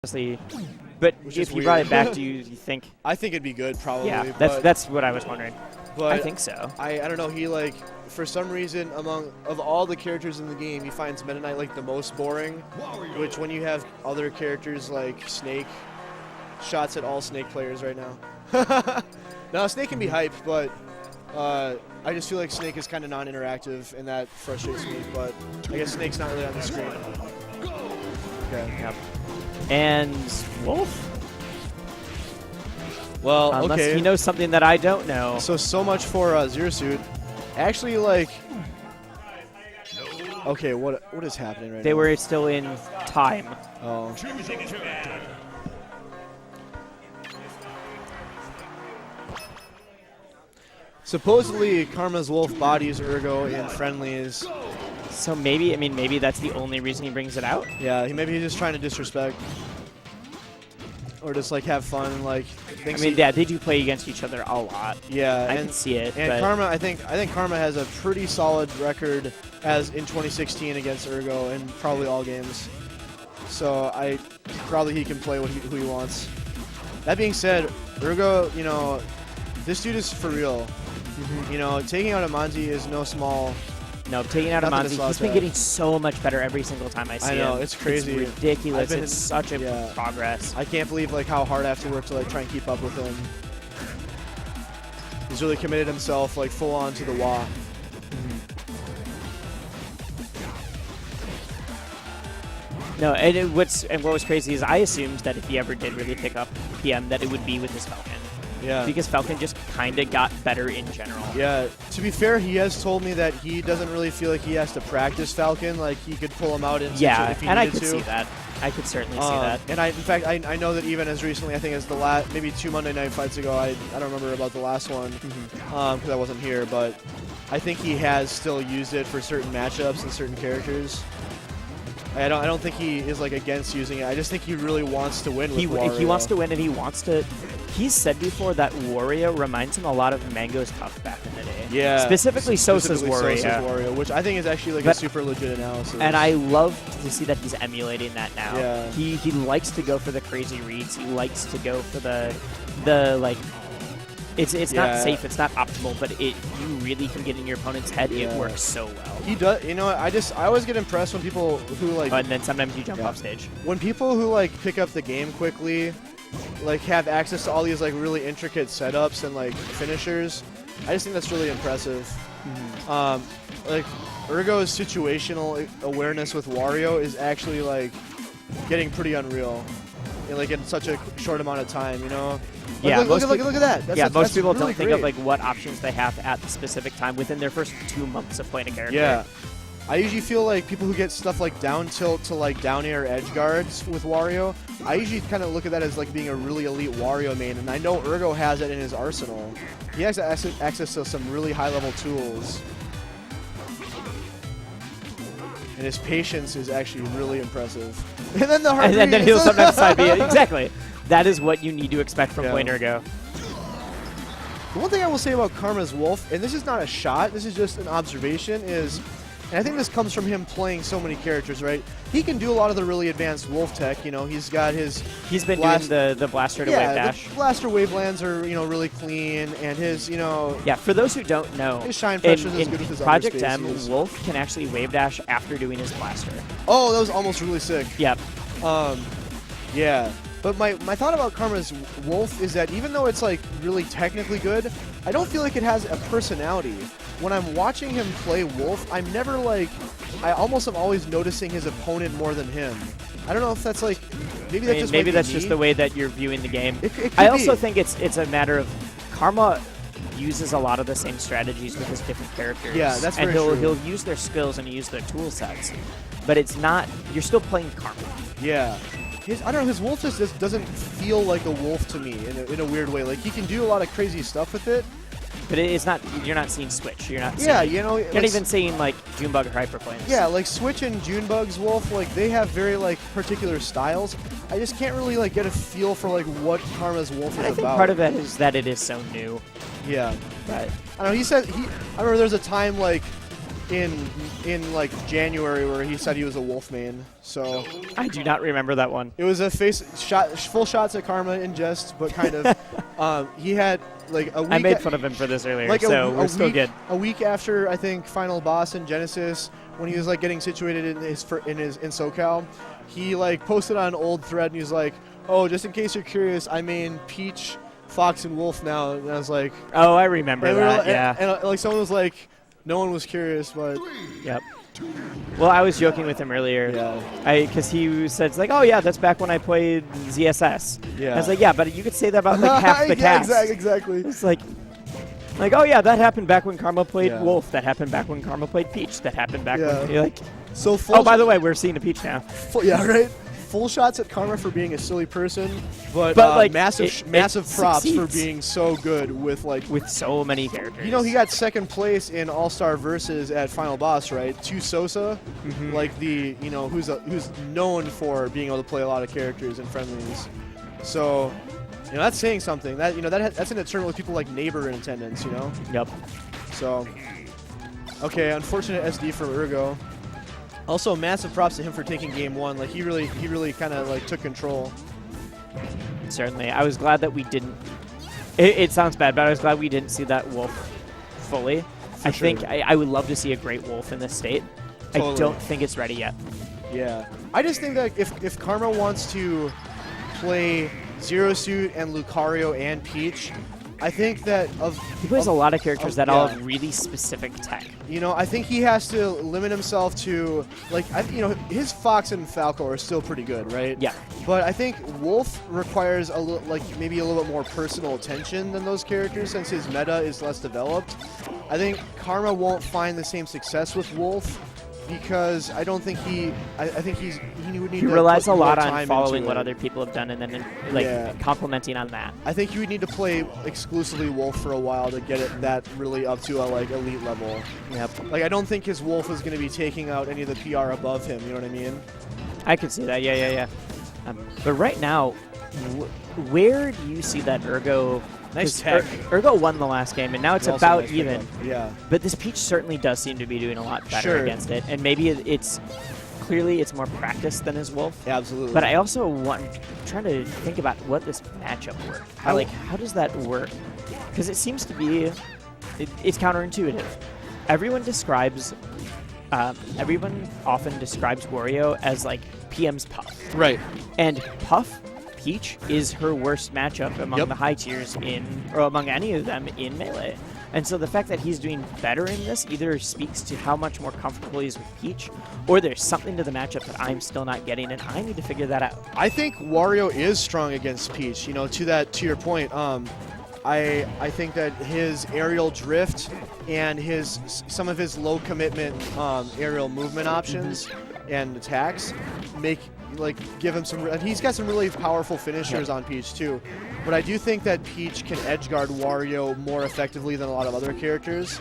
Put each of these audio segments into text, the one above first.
honestly. But if you brought it back, do you think? I think it'd be good, probably. Yeah, that's what I was wondering. But I think so. I don't know. He for some reason of all the characters in the game, he finds Meta Knight like the most boring. Which when you have other characters like Snake, shots at all Snake players right now. Now Snake can be hype, but I just feel like Snake is kind of non-interactive, and that frustrates me. But I guess Snake's not really on the screen. Okay. Yep. And Wolf? Well, unless okay. he knows something that I don't know. So much for Zero Suit. Actually, like, okay, what is happening right now? They were still in time. Oh. Supposedly, Karma's Wolf bodies Ergo in friendlies. So maybe, I mean, maybe that's the only reason he brings it out? Yeah, maybe he's just trying to disrespect. Or just, like, have fun and, like... I mean, yeah, they do play against each other a lot. Yeah. I can see it. And Karma, I think Karma has a pretty solid record as in 2016 against Ergo in probably all games. So probably he can play who he wants. That being said, Ergo, you know, this dude is for real. You know, taking out Amanzi is no small... No, taking out Amanzi, he's been getting so much better every single time I see him. I know, it's crazy. It's ridiculous. It's such a progress. I can't believe like how hard I have to work to like try and keep up with him. He's really committed himself like full on to the WA. No, and what was crazy is I assumed that if he ever did really pick up PM, that it would be with his Falcon. Yeah. Because Falcon just kind of got better in general. Yeah. To be fair, he has told me that he doesn't really feel like he has to practice Falcon. Like, he could pull him out in if he and I needed could see that. I could certainly see that. And in fact, I know that even as recently, I think as the last, maybe 2 Monday Night Fights ago, I don't remember about the last one because I wasn't here, but I think he has still used it for certain matchups and certain characters. I don't think he is like against using it. I just think he really wants to win with Wario. He wants to win, and he wants to. He's said before that Wario reminds him a lot of Mango's Tough back in the day. Yeah. Specifically Sosa's Wario. Which I think is actually like a super legit analysis. And I love to see that he's emulating that now. Yeah. He likes to go for the crazy reads. He likes to go for the like. It's not safe. It's not optimal, but you really can get in your opponent's head. It works so well. He does. You know, I always get impressed when people who like. And then sometimes you jump off stage. When people who like pick up the game quickly, like have access to all these like really intricate setups and like finishers, I just think that's really impressive. Like Ergo's situational awareness with Wario is actually like getting pretty unreal. Like in such a short amount of time, you know. Yeah, look at that. Most people really don't think of like what options they have at the specific time within their first 2 months of playing a character. Yeah, I usually feel like people who get stuff like down tilt to like down air edge guards with Wario, I usually kind of look at that as like being a really elite Wario main, and I know Ergo has it in his arsenal. He has access to some really high level tools, and his patience is actually really impressive. And then the heart and then he'll sometimes side B. Exactly. That is what you need to expect from playing Ergo. The one thing I will say about Karma's Wolf, and this is not a shot, this is just an observation, is, and I think this comes from him playing so many characters, right? He can do a lot of the really advanced Wolf tech. You know, he's got his. He's been doing the blaster to wave dash. The blaster wavelands are really clean, and his Yeah, for those who don't know, his shine pressure is good with his Project M, Wolf can actually wave dash after doing his blaster. Oh, that was almost really sick. Yep. Yeah. But my thought about Karma's Wolf is that even though it's like really technically good, I don't feel like it has a personality. When I'm watching him play Wolf, I'm never like, I almost am always noticing his opponent more than him. I don't know if that's like, maybe that's just the way that you're viewing the game. It could I also think it's a matter of Karma uses a lot of the same strategies with his different characters. Yeah, that's very true. And he'll use their skills and use their tool sets, but it's not. You're still playing Karma. Yeah. I don't know, his Wolf just doesn't feel like a Wolf to me in a weird way. Like, he can do a lot of crazy stuff with it. But it's not, you're not seeing Switch. You're not seeing, you know. You're not even seeing, like, Junebug or Hyperplanes. Yeah, like, Switch and Junebug's Wolf, like, they have very, like, particular styles. I just can't really, like, get a feel for, like, what Karma's Wolf is about. I think part of it is that it is so new. Yeah. But I don't know, I remember there was a time, like, in like January where he said he was a Wolf main. So I do not remember that one. it was a full shots at Karma in jest, but kind of. He had like a week. I made fun of him for this earlier, like so we're still good. A week after I think final boss in Genesis, when he was like getting situated in SoCal, he like posted on an old thread and he was like, "Oh, just in case you're curious, I main Peach, Fox, and Wolf now." And I was like, "Oh, I remember that." Yeah. And like someone was like, "No one was curious," but yep. Well, I was joking with him earlier. Yeah. Because he said, like, "Oh yeah, that's back when I played ZSS." Yeah. I was like, "Yeah, but you could say that about like half the cast." Exactly. It's like, oh yeah, that happened back when Karma played Wolf. That happened back when Karma played Peach. That happened back when you're like. So oh, by the way, we're seeing a Peach now. Right. Full shots at Karma for being a silly person, but like massive props succeeds. for being so good with so many characters. You know, he got second place in All-Star Versus at Final Boss, right? To Sosa, like who's known for being able to play a lot of characters and friendlies. So, that's saying something. That that's in a tournament with people like Neighbor in attendance. Yep. So, okay, unfortunate SD for Ergo. Also, massive props to him for taking game one. Like he really kind of like took control. Certainly, I was glad that we didn't. It sounds bad, but I was glad we didn't see that Wolf fully. I think I would love to see a Great Wolf in this state. Totally. I don't think it's ready yet. Yeah, I just think that if Karma wants to play Zero Suit and Lucario and Peach, I think that he plays a lot of characters that all have really specific tech. I think he has to limit himself to his Fox and Falco are still pretty good, right? Yeah. But I think Wolf requires maybe a little bit more personal attention than those characters since his meta is less developed. I think Karma won't find the same success with Wolf because I don't think he would need. He to relies put a lot more on time following into what it. other people have done and then complimenting on that. I think you would need to play exclusively Wolf for a while to get it that really up to a elite level. Yep. I don't think his Wolf is going to be taking out any of the PR above him. You know what I mean? I could see that. Yeah. But right now, where do you see that Ergo? Nice tech. Ergo won the last game, and now it's about even. Yeah. But this Peach certainly does seem to be doing a lot better against it, and maybe it's more practice than his Wolf. Yeah, absolutely. But I also trying to think about what this matchup works. How does that work? Because it seems to be it's counterintuitive. Everyone often describes Wario as like PM's Puff. Right. And Puff Peach is her worst matchup among the high tiers or among any of them in Melee. And so the fact that he's doing better in this either speaks to how much more comfortable he is with Peach, or there's something to the matchup that I'm still not getting, and I need to figure that out. I think Wario is strong against Peach. To your point, I think that his aerial drift and some of his low commitment aerial movement options and attacks give him some, and he's got some really powerful finishers on Peach too. But I do think that Peach can edgeguard Wario more effectively than a lot of other characters.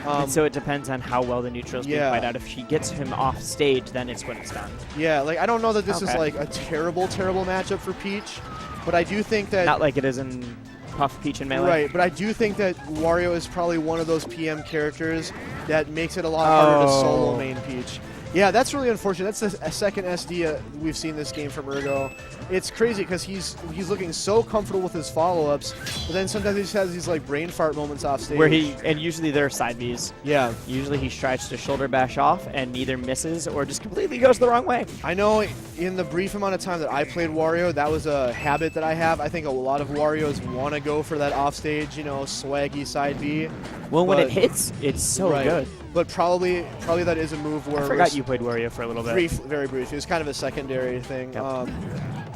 And so it depends on how well the neutrals being played out. If she gets him off stage, then it's when it's done. Yeah, I don't know that this is a terrible matchup for Peach, but I do think that not like it is in Puff, Peach, and Melee. Right, but I do think that Wario is probably one of those PM characters that makes it a lot harder to solo main Peach. Yeah, that's really unfortunate. That's the second SD we've seen this game from Ergo. It's crazy because he's looking so comfortable with his follow-ups, but then sometimes he just has these brain fart moments off stage. And usually they're side Bs. Yeah. Usually he tries to shoulder bash off and either misses or just completely goes the wrong way. I know in the brief amount of time that I played Wario, that was a habit that I have. I think a lot of Warios want to go for that offstage, swaggy side B. Well, when it hits, it's so good. But probably that is a move where... I forgot you played Wario for a little bit. Very brief. It was kind of a secondary thing. Yep.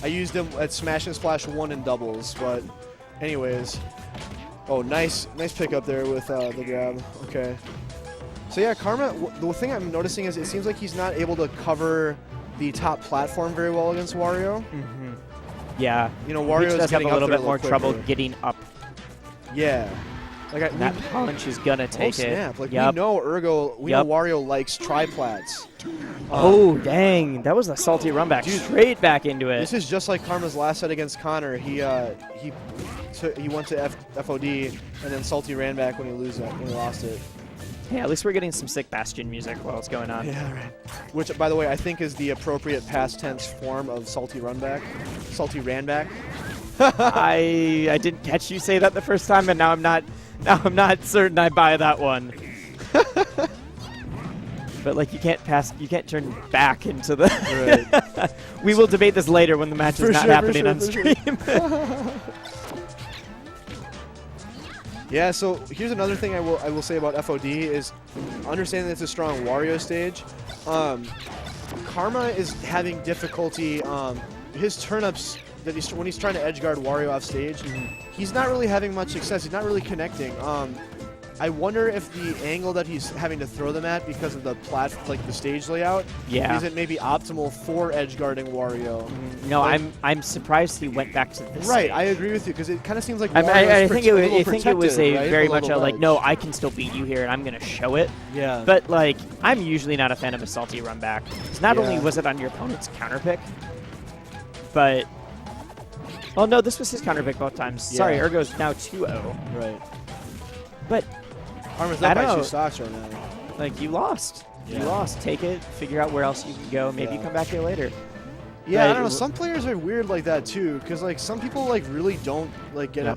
I used him at Smash and Splash 1 in doubles, but anyways. Oh, nice pick up there with the grab. Okay. So yeah, Karma, the thing I'm noticing is it seems like he's not able to cover the top platform very well against Wario. Mm-hmm. Yeah. Wario does have a little bit more trouble getting up. Yeah. That punch is gonna take it. We know Ergo. We know Wario likes triplats. Oh dang! That was a salty run back. Straight back into it. This is just like Karma's last set against Connor. He went to FOD and then salty ran back when he lost it. Hey, at least we're getting some sick Bastion music while it's going on. Yeah, right. Which, by the way, I think is the appropriate past tense form of salty runback. Salty ranback. I didn't catch you say that the first time, and now I'm not certain I buy that one. But like you can't turn back into the. Right. We will debate this later when the match is not happening on stream. Yeah, so here's another thing I will say about FOD is understanding that it's a strong Wario stage. Karma is having difficulty. His turn-ups that when he's trying to edge guard Wario off stage, he's not really having much success. He's not really connecting. I wonder if the angle that he's having to throw them at because of the the stage layout, isn't maybe optimal for edge guarding Wario. No, I'm surprised he went back to this. Right, stage. I agree with you because it kind of seems like I think it was a right? very much a like, no, I can still beat you here and I'm gonna show it. Yeah. But like, I'm usually not a fan of a salty run back. Because not only was it on your opponent's counter pick, but no, this was his counter pick both times. Yeah. Sorry, Ergo's now 2-0. Right. But Karma's up by 2 stocks right now. like you lost. Yeah. You lost. Take it. Figure out where else you can go. Maybe come back here later. Yeah, I don't know. Some players are weird like that too, because like some people like really don't like get it.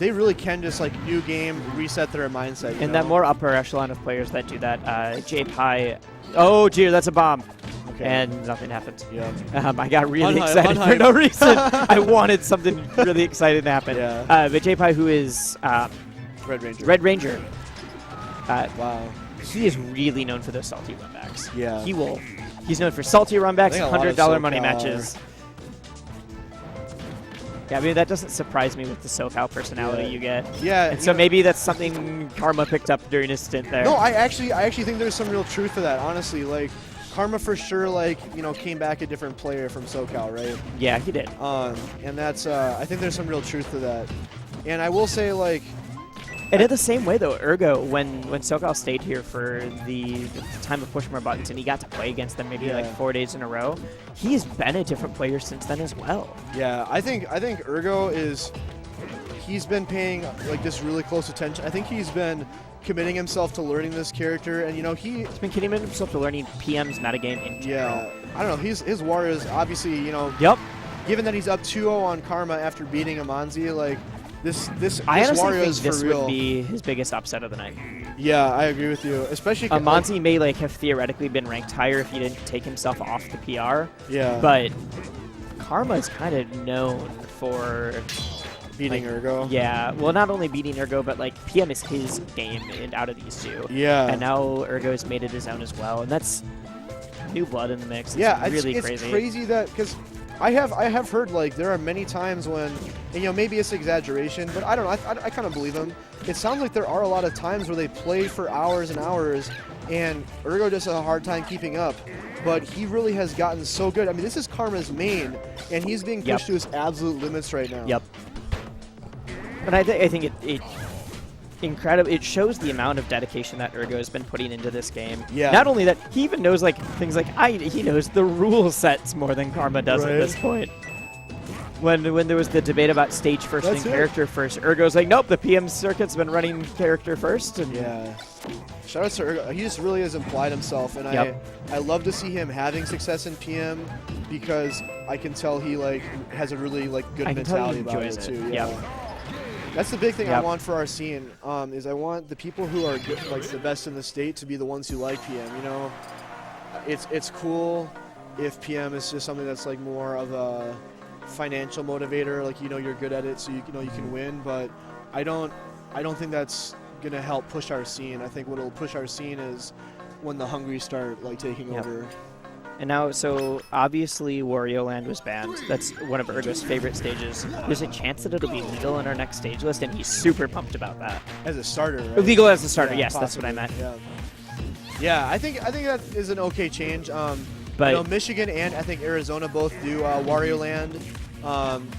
They really can just like new game, reset their mindset. And that more upper echelon of players that do that. J-Pie. Oh, dear, that's a bomb. Okay. And nothing happened. Yeah. I got really excited for no reason. I wanted something really exciting to happen. Yeah. But J-Pie, who is Red Ranger. Red Ranger. Wow. He is really known for those salty runbacks. Yeah. He's known for salty runbacks, $100 money SoCal. matches. Yeah, I mean, that doesn't surprise me with the SoCal personality you get. Yeah. And so maybe that's something Karma picked up during his stint there. No, I actually think there's some real truth to that, honestly. Like, Karma for sure, like, came back a different player from SoCal, right? Yeah, he did. And that's, I think there's some real truth to that. And I will say, like, And in the same way, though, Ergo, when SoCal stayed here for the time of Push More Buttons and he got to play against them maybe like 4 days in a row, he's been a different player since then as well. Yeah, I think Ergo he's been paying like this really close attention. I think he's been committing himself to learning this character, and he's been committing himself to learning PM's metagame in general. Yeah, I don't know. His Wario's obviously Yep. Given that he's up 2-0 on Karma after beating Amanzi, like. I honestly Wario think is this for real. would be his biggest upset of the night. Yeah, I agree with you. Especially Amanzi may have theoretically been ranked higher if he didn't take himself off the PR. Yeah. But Karma is kind of known for beating Ergo. Yeah. Well, not only beating Ergo, but like PM is his game and out of these two. Yeah. And now Ergo's made it his own as well, and that's new blood in the mix. It's really crazy. It's crazy that because. I have heard like there are many times when, and maybe it's exaggeration, but I don't know. I kind of believe him. It sounds like there are a lot of times where they play for hours and hours, and Ergo just has a hard time keeping up. But he really has gotten so good. I mean, this is Karma's main, and he's being pushed to his absolute limits right now. Yep. But I think it incredible. It shows the amount of dedication that Ergo has been putting into this game. Yeah. Not only that, he even knows like things like he knows the rule sets more than Karma does at this point. When there was the debate about stage first and character first, Ergo's like, nope, the PM circuit's been running character first. And yeah. Shout out to Ergo. He just really has implied himself, and I love to see him having success in PM because I can tell he like has a really like good mentality about it too. Yeah. That's the big thing I want for our scene, is I want the people who are good, like the best in the state to be the ones who like PM. It's cool if PM is just something that's like more of a financial motivator, like you're good at it, so you can win. But I don't think that's gonna help push our scene. I think what'll push our scene is when the Hungry start like taking over. And now, so obviously Wario Land was banned. That's one of Ergo's favorite stages. There's a chance that it'll be legal on our next stage list, and he's super pumped about that. As a starter, right? Legal as a starter, yes, possibly. that's what I meant. Yeah, I think that is an okay change. But Michigan and I think Arizona both do Wario Land.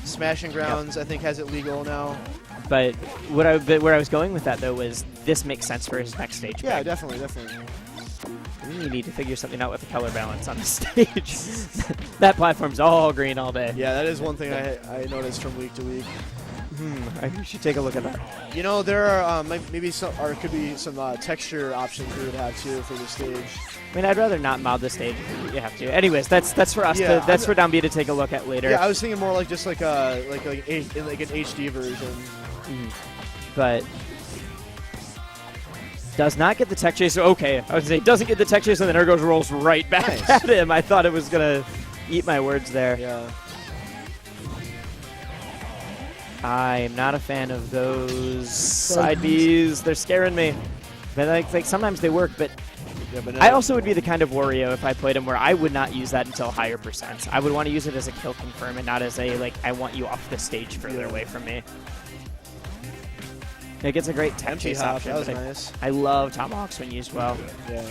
Smashing Grounds I think has it legal now. But where I was going with that though was this makes sense for his next stage. Yeah, definitely. We really need to figure something out with the color balance on the stage. That platform's all green all day. Yeah, that is one thing I noticed from week to week. I should take a look at that. You know, there are maybe some, or it could be some texture options we would have too for the stage. I mean, I'd rather not mod the stage if you have to. Anyways, that's for us. Yeah, That's for Down B to take a look at later. Yeah, I was thinking more like just like an HD version. But does not get the tech chase. Okay, I would say doesn't get the tech chase, and then Ergo rolls right back at him. I thought it was gonna eat my words there. Yeah. I'm not a fan of those side Bs. They're scaring me. But like sometimes they work, but Yeah, but I also would be the kind of Wario if I played him where I would not use that until higher percents. I would want to use it as a kill confirm and not as a, like, I want you off the stage further away from me. It gets a great tech chase option. That was nice. I love tomahawks when used well. Yeah.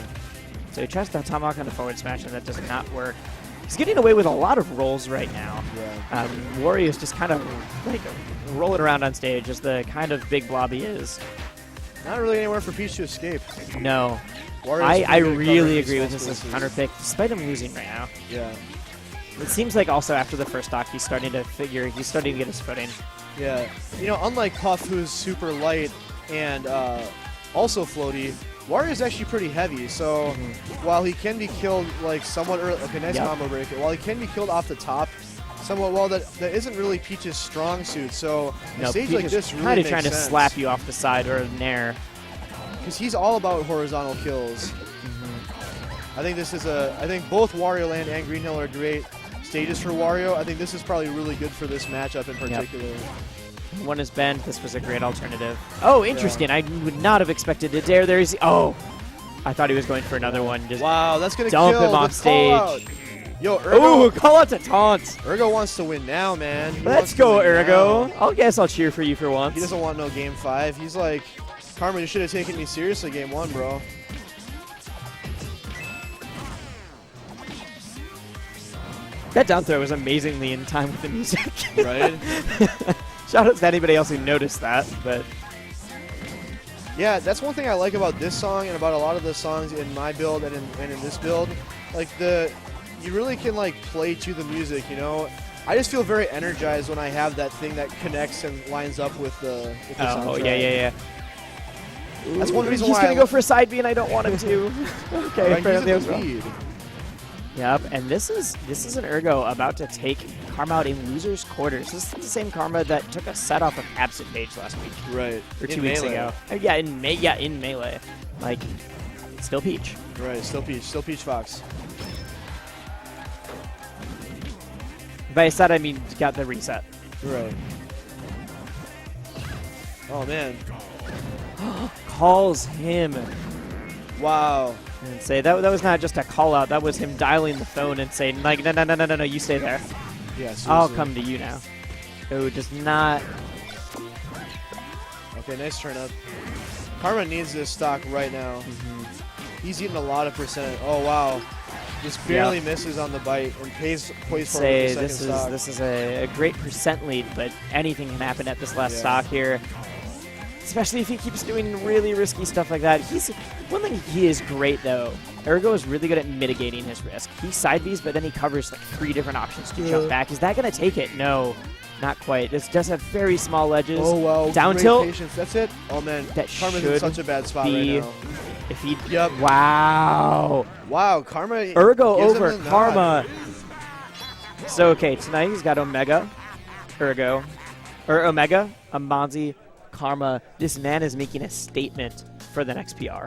So he tries to tomahawk on the forward smash, and that does not work. He's getting away with a lot of rolls right now. Yeah. Wario's just kind of like rolling around on stage as the kind of big blob he is. Not really anywhere for Peach to escape. No. Wario's I pretty good really covering agree with small this as spaces. counter pick, despite him losing right now. Yeah. It seems like also after the first stock, he's starting to get his footing. Yeah. You know, unlike Puff, who's super light and also floaty, Wario's actually pretty heavy. So while he can be killed like somewhat early, okay, nice combo break. While he can be killed off the top, somewhat well, that isn't really Peach's strong suit. So a stage like this really kind of makes trying to sense. slap you off the side or an air. Because he's all about horizontal kills. I think I think both Wario Land and Green Hill are great stages for Wario. I think this is probably really good for this matchup in particular. One is bent. This was a great alternative. Oh, interesting. I would not have expected to dare. There's I thought he was going for another one. Just wow, that's gonna dump kill him off the stage. call-out. Yo, Ergo. Oh, call out to taunt. Ergo wants to win now, man. He Let's wants to go, win Ergo. now. I guess I'll cheer for you for once. He doesn't want no game 5. He's like, Karma, you should have taken me seriously game 1, bro. That down throw was amazingly in time with the music. Right? Shout out to anybody else who noticed that, but Yeah, that's one thing I like about this song and about a lot of the songs in my build and in this build. Like you really can like play to the music, you know. I just feel very energized when I have that thing that connects and lines up with the soundtrack. oh yeah. That's one reason He's why gonna go for a side B, and I don't want him to. Okay, Right, apparently he's I in was the wrong. lead. Yep, and this is an Ergo about to take Karma out in losers quarters. This is the same Karma that took a set off of Absent Page last week Right. or In 2 weeks Melee. ago. In Melee, like still Peach. Right, still Peach Fox. By set I mean got the reset. Right. Oh man. Calls him Wow. and say that was not just a call out. That was him dialing the phone and saying like no, you stay there. Yeah, I'll seriously. come to you now. It does not. Okay, nice turn up. Karma needs this stock right now. He's eating a lot of percent. Oh wow. Just barely misses on the bite and plays forward Say with the second stock. this is a great percent lead, but anything can happen at this last stock here. Especially if he keeps doing really risky stuff like that. One thing he is great though. Ergo is really good at mitigating his risk. He side Bs, but then he covers like 3 different options to jump back. Is that gonna take it? No, not quite. This does have very small ledges. Oh wow. Down great tilt. patience. That's it. Oh man. That Karma's in should such a bad spot be- right now. If he. Yep. Wow. Wow, Karma. Ergo gives him over the nod. Karma. So okay, tonight he's got Omega, Ergo, or Omega, Amanzi, Karma. This man is making a statement for the next PR.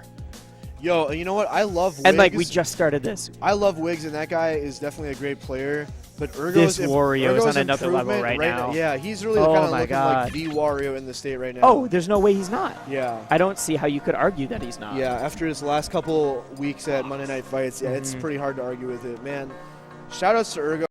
Yo, you know what? I love Wiggs. And like we just started this. I love Wiggs, and that guy is definitely a great player. But Ergo's This Wario is on another level improvement right now. Yeah, he's really Oh kind of my looking God. like the Wario in the state right now. Oh, there's no way he's not. Yeah. I don't see how you could argue that he's not. Yeah, after his last couple weeks at Monday Night Fights, yeah, it's pretty hard to argue with it. Man, shout outs to Ergo.